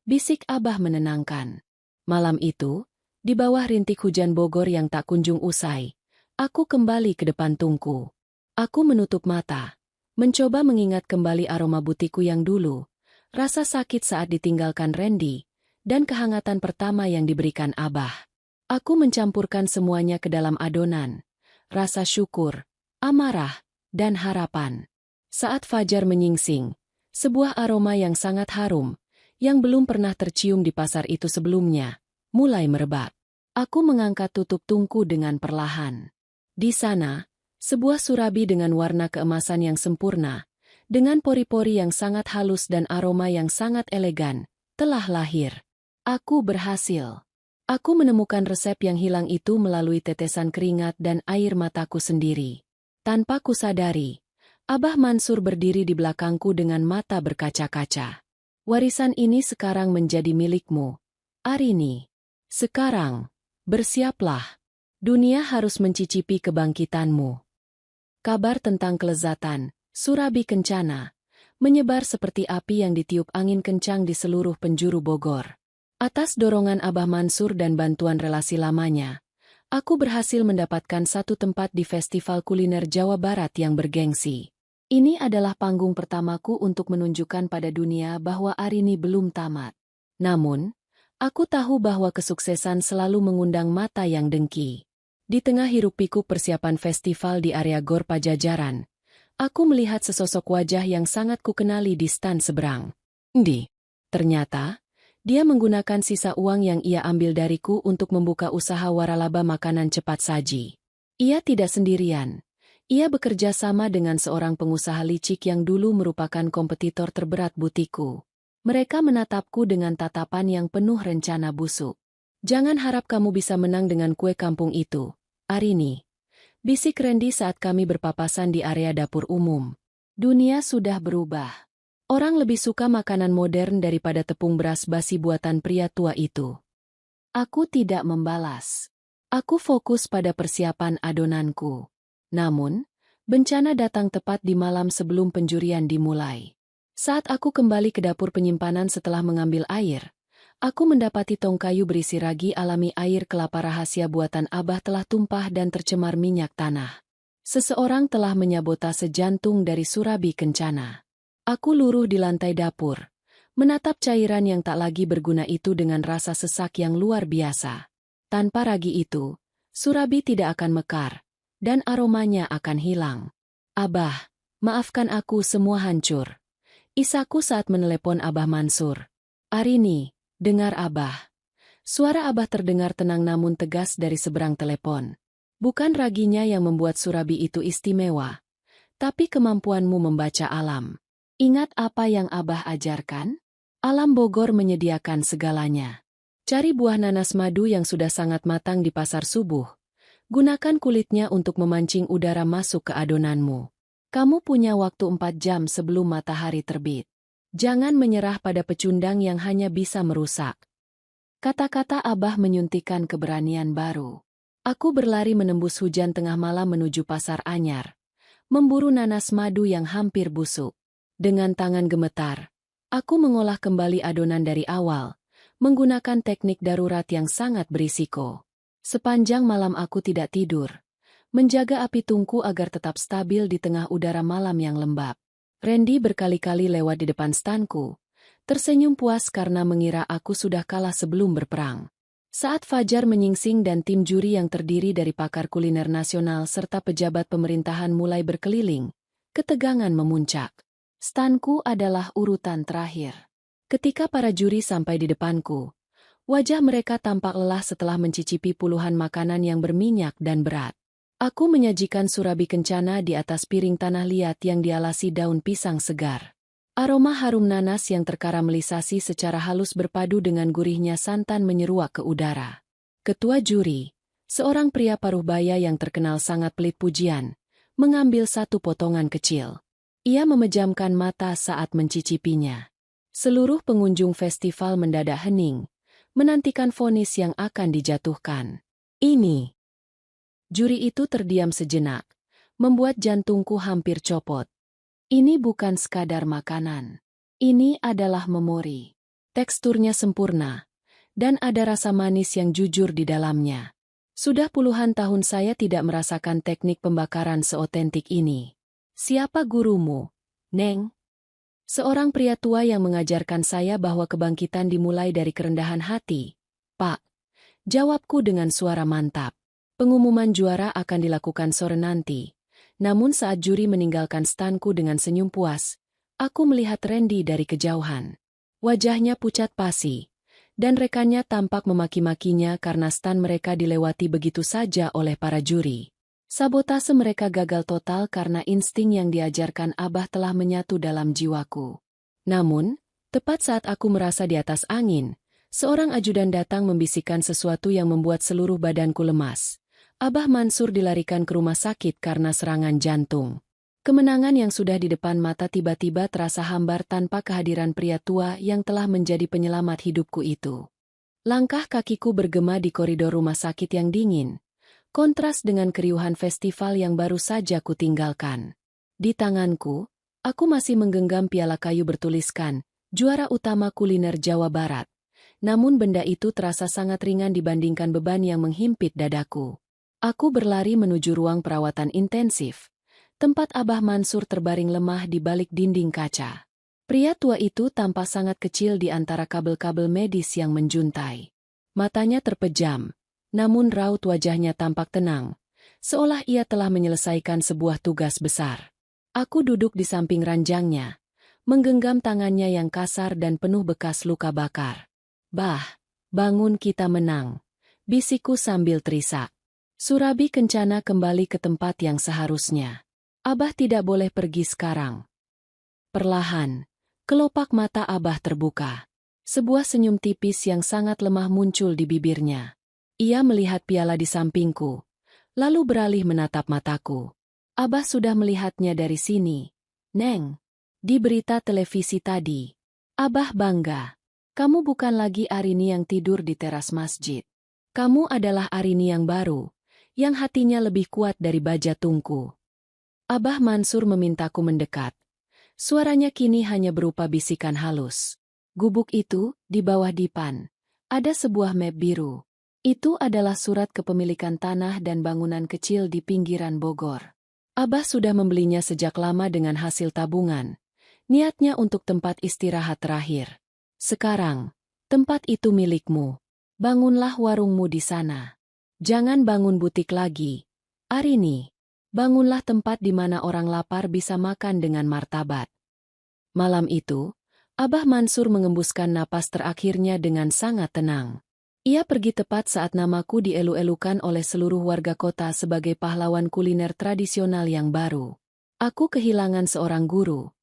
S1: Bisik Abah menenangkan. Malam itu, di bawah rintik hujan Bogor yang tak kunjung usai, aku kembali ke depan tungku. Aku menutup mata, mencoba mengingat kembali aroma butiku yang dulu, rasa sakit saat ditinggalkan Randy, dan kehangatan pertama yang diberikan Abah. Aku mencampurkan semuanya ke dalam adonan, rasa syukur, amarah, dan harapan. Saat fajar menyingsing, sebuah aroma yang sangat harum, yang belum pernah tercium di pasar itu sebelumnya, mulai merebak. Aku mengangkat tutup tungku dengan perlahan. Di sana, sebuah surabi dengan warna keemasan yang sempurna, dengan pori-pori yang sangat halus dan aroma yang sangat elegan, telah lahir. Aku berhasil. Aku menemukan resep yang hilang itu melalui tetesan keringat dan air mataku sendiri. Tanpa kusadari, Abah Mansur berdiri di belakangku dengan mata berkaca-kaca. Warisan ini sekarang menjadi milikmu, Arini. Sekarang, bersiaplah. Dunia harus mencicipi kebangkitanmu. Kabar tentang kelezatan, Surabi Kencana, menyebar seperti api yang ditiup angin kencang di seluruh penjuru Bogor. Atas dorongan Abah Mansur dan bantuan relasi lamanya, aku berhasil mendapatkan satu tempat di Festival Kuliner Jawa Barat yang bergengsi. Ini adalah panggung pertamaku untuk menunjukkan pada dunia bahwa Arini belum tamat. Namun, aku tahu bahwa kesuksesan selalu mengundang mata yang dengki. Di tengah hiruk-pikuk persiapan festival di area Gor Pajajaran, aku melihat sesosok wajah yang sangat kukenali di stan seberang. Ternyata, dia menggunakan sisa uang yang ia ambil dariku untuk membuka usaha waralaba makanan cepat saji. Ia tidak sendirian. Ia bekerja sama dengan seorang pengusaha licik yang dulu merupakan kompetitor terberat butiku. Mereka menatapku dengan tatapan yang penuh rencana busuk. Jangan harap kamu bisa menang dengan kue kampung itu, Arini. Bisik Randy saat kami berpapasan di area dapur umum. Dunia sudah berubah. Orang lebih suka makanan modern daripada tepung beras basi buatan pria tua itu. Aku tidak membalas. Aku fokus pada persiapan adonanku. Namun, bencana datang tepat di malam sebelum penjurian dimulai. Saat aku kembali ke dapur penyimpanan setelah mengambil air, aku mendapati tong kayu berisi ragi alami air kelapa rahasia buatan Abah telah tumpah dan tercemar minyak tanah. Seseorang telah menyabotase jantung dari Surabi Kencana. Aku luruh di lantai dapur, menatap cairan yang tak lagi berguna itu dengan rasa sesak yang luar biasa. Tanpa ragi itu, Surabi tidak akan mekar, dan aromanya akan hilang. Abah, maafkan aku, semua hancur. Isaku saat menelepon Abah Mansur. Arini, dengar Abah. Suara Abah terdengar tenang namun tegas dari seberang telepon. Bukan raginya yang membuat Surabi itu istimewa, tapi kemampuanmu membaca alam. Ingat apa yang Abah ajarkan? Alam Bogor menyediakan segalanya. Cari buah nanas madu yang sudah sangat matang di pasar subuh. Gunakan kulitnya untuk memancing udara masuk ke adonanmu. Kamu punya waktu 4 jam sebelum matahari terbit. Jangan menyerah pada pecundang yang hanya bisa merusak. Kata-kata Abah menyuntikkan keberanian baru. Aku berlari menembus hujan tengah malam menuju pasar anyar, memburu nanas madu yang hampir busuk. Dengan tangan gemetar, aku mengolah kembali adonan dari awal, menggunakan teknik darurat yang sangat berisiko. Sepanjang malam aku tidak tidur, menjaga api tungku agar tetap stabil di tengah udara malam yang lembab. Randy berkali-kali lewat di depan stanku, tersenyum puas karena mengira aku sudah kalah sebelum berperang. Saat fajar menyingsing dan tim juri yang terdiri dari pakar kuliner nasional serta pejabat pemerintahan mulai berkeliling, ketegangan memuncak. Stanku adalah urutan terakhir. Ketika para juri sampai di depanku, wajah mereka tampak lelah setelah mencicipi puluhan makanan yang berminyak dan berat. Aku menyajikan Surabi Kencana di atas piring tanah liat yang dialasi daun pisang segar. Aroma harum nanas yang terkaramelisasi secara halus berpadu dengan gurihnya santan menyeruak ke udara. Ketua juri, seorang pria paruh baya yang terkenal sangat pelit pujian, mengambil satu potongan kecil. Ia memejamkan mata saat mencicipinya. Seluruh pengunjung festival mendadak hening, menantikan vonis yang akan dijatuhkan. Ini. Juri itu terdiam sejenak, membuat jantungku hampir copot. Ini bukan sekadar makanan. Ini adalah memori. Teksturnya sempurna, dan ada rasa manis yang jujur di dalamnya. Sudah puluhan tahun saya tidak merasakan teknik pembakaran seotentik ini. Siapa gurumu, Neng? Seorang pria tua yang mengajarkan saya bahwa kebangkitan dimulai dari kerendahan hati. Pak, jawabku dengan suara mantap. Pengumuman juara akan dilakukan sore nanti. Namun saat juri meninggalkan stanku dengan senyum puas, aku melihat Randy dari kejauhan. Wajahnya pucat pasi, dan rekannya tampak memaki-makinya karena stan mereka dilewati begitu saja oleh para juri. Sabotase mereka gagal total karena insting yang diajarkan Abah telah menyatu dalam jiwaku. Namun, tepat saat aku merasa di atas angin, Seorang ajudan datang membisikkan sesuatu yang membuat seluruh badanku lemas. Abah Mansur dilarikan ke rumah sakit karena serangan jantung. Kemenangan yang sudah di depan mata tiba-tiba terasa hambar tanpa kehadiran pria tua yang telah menjadi penyelamat hidupku itu. Langkah kakiku bergema di koridor rumah sakit yang dingin, kontras dengan keriuhan festival yang baru saja kutinggalkan. Di tanganku, aku masih menggenggam piala kayu bertuliskan, juara utama kuliner Jawa Barat. Namun benda itu terasa sangat ringan dibandingkan beban yang menghimpit dadaku. Aku berlari menuju ruang perawatan intensif, tempat Abah Mansur terbaring lemah di balik dinding kaca. Pria tua itu tampak sangat kecil di antara kabel-kabel medis yang menjuntai. Matanya terpejam, namun raut wajahnya tampak tenang, seolah ia telah menyelesaikan sebuah tugas besar. Aku duduk di samping ranjangnya, menggenggam tangannya yang kasar dan penuh bekas luka bakar. "Bah, bangun, kita menang," bisikku sambil terisak. Surabi Kencana kembali ke tempat yang seharusnya. Abah tidak boleh pergi sekarang. Perlahan, kelopak mata Abah terbuka. Sebuah senyum tipis yang sangat lemah muncul di bibirnya. Ia melihat piala di sampingku, lalu beralih menatap mataku. "Abah sudah melihatnya dari sini, Neng. Di berita televisi tadi. Abah bangga. Kamu bukan lagi Arini yang tidur di teras masjid. Kamu adalah Arini yang baru, yang hatinya lebih kuat dari baja tungku." Abah Mansur memintaku mendekat. Suaranya kini hanya berupa bisikan halus. "Gubuk itu, di bawah dipan, ada sebuah map biru. Itu adalah surat kepemilikan tanah dan bangunan kecil di pinggiran Bogor. Abah sudah membelinya sejak lama dengan hasil tabungan. Niatnya untuk tempat istirahat terakhir. Sekarang, tempat itu milikmu. Bangunlah warungmu di sana. Jangan bangun butik lagi, Arini. Bangunlah tempat di mana orang lapar bisa makan dengan martabat." Malam itu, Abah Mansur mengembuskan napas terakhirnya dengan sangat tenang. Ia pergi tepat saat namaku dielu-elukan oleh seluruh warga kota sebagai pahlawan kuliner tradisional yang baru. Aku kehilangan seorang guru,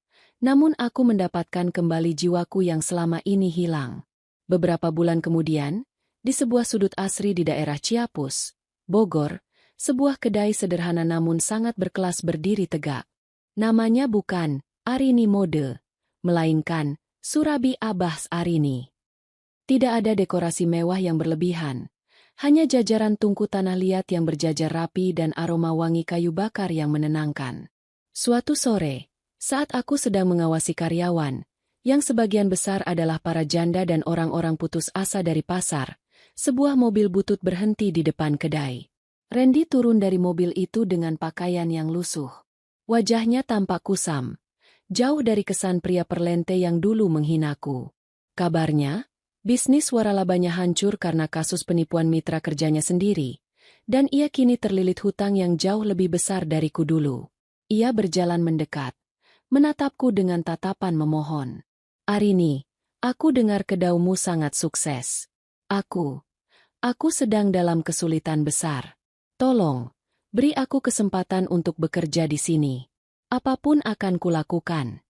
S1: namun aku mendapatkan kembali jiwaku yang selama ini hilang. Beberapa bulan kemudian, di sebuah sudut asri di daerah Ciapus, Bogor, sebuah kedai sederhana namun sangat berkelas berdiri tegak. Namanya bukan Arini Mode, melainkan Surabi Abahs Arini. Tidak ada dekorasi mewah yang berlebihan, hanya jajaran tungku tanah liat yang berjajar rapi dan aroma wangi kayu bakar yang menenangkan. Suatu sore, saat aku sedang mengawasi karyawan, yang sebagian besar adalah para janda dan orang-orang putus asa dari pasar, sebuah mobil butut berhenti di depan kedai. Randy turun dari mobil itu dengan pakaian yang lusuh. Wajahnya tampak kusam, jauh dari kesan pria perlente yang dulu menghinaku. Kabarnya, bisnis waralabanya hancur karena kasus penipuan mitra kerjanya sendiri, dan ia kini terlilit hutang yang jauh lebih besar dariku dulu. Ia berjalan mendekat, menatapku dengan tatapan memohon. "Arini, aku dengar kedaumu sangat sukses. Aku sedang dalam kesulitan besar. Tolong, beri aku kesempatan untuk bekerja di sini. Apapun akan kulakukan."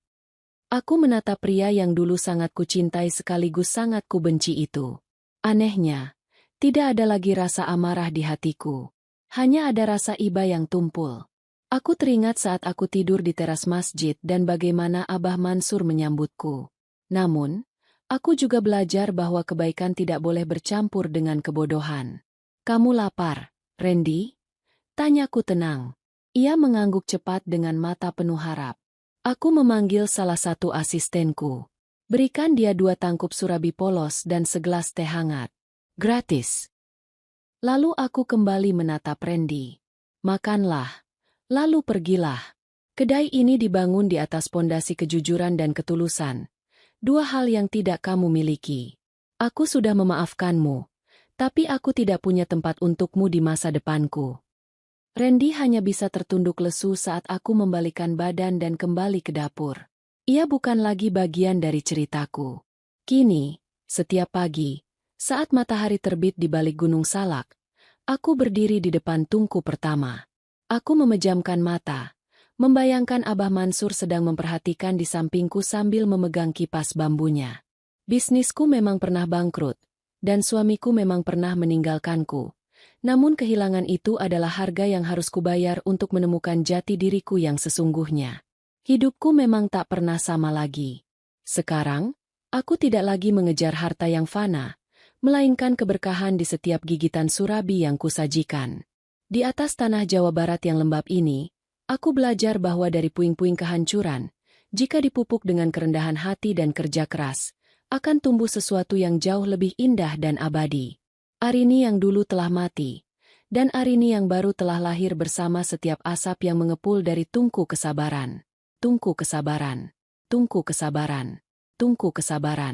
S1: Aku menatap pria yang dulu sangat kucintai sekaligus sangat kubenci itu. Anehnya, tidak ada lagi rasa amarah di hatiku. Hanya ada rasa iba yang tumpul. Aku teringat saat aku tidur di teras masjid dan bagaimana Abah Mansur menyambutku. Namun, aku juga belajar bahwa kebaikan tidak boleh bercampur dengan kebodohan. "Kamu lapar, Randy?" tanyaku tenang. Ia mengangguk cepat dengan mata penuh harap. Aku memanggil salah satu asistenku. Berikan dia 2 tangkup surabi polos dan segelas teh hangat. Gratis. Lalu aku kembali menatap Randy. "Makanlah. Lalu pergilah." Kedai ini dibangun di atas pondasi kejujuran dan ketulusan. 2 hal yang tidak kamu miliki. Aku sudah memaafkanmu, tapi aku tidak punya tempat untukmu di masa depanku. Randy hanya bisa tertunduk lesu saat aku membalikan badan dan kembali ke dapur. Ia bukan lagi bagian dari ceritaku. Kini, setiap pagi, saat matahari terbit di balik Gunung Salak, aku berdiri di depan tungku pertama. Aku memejamkan mata, membayangkan Abah Mansur sedang memperhatikan di sampingku sambil memegang kipas bambunya. Bisnisku memang pernah bangkrut, Dan suamiku memang pernah meninggalkanku. Namun kehilangan itu adalah harga yang harus kubayar untuk menemukan jati diriku yang sesungguhnya. Hidupku memang tak pernah sama lagi. Sekarang, aku tidak lagi mengejar harta yang fana, melainkan keberkahan di setiap gigitan surabi yang kusajikan. Di atas tanah Jawa Barat yang lembab ini, aku belajar bahwa dari puing-puing kehancuran, jika dipupuk dengan kerendahan hati dan kerja keras, akan tumbuh sesuatu yang jauh lebih indah dan abadi. Arini yang dulu telah mati, dan Arini yang baru telah lahir bersama setiap asap yang mengepul dari tungku kesabaran. Tungku kesabaran. Tungku kesabaran. Tungku kesabaran.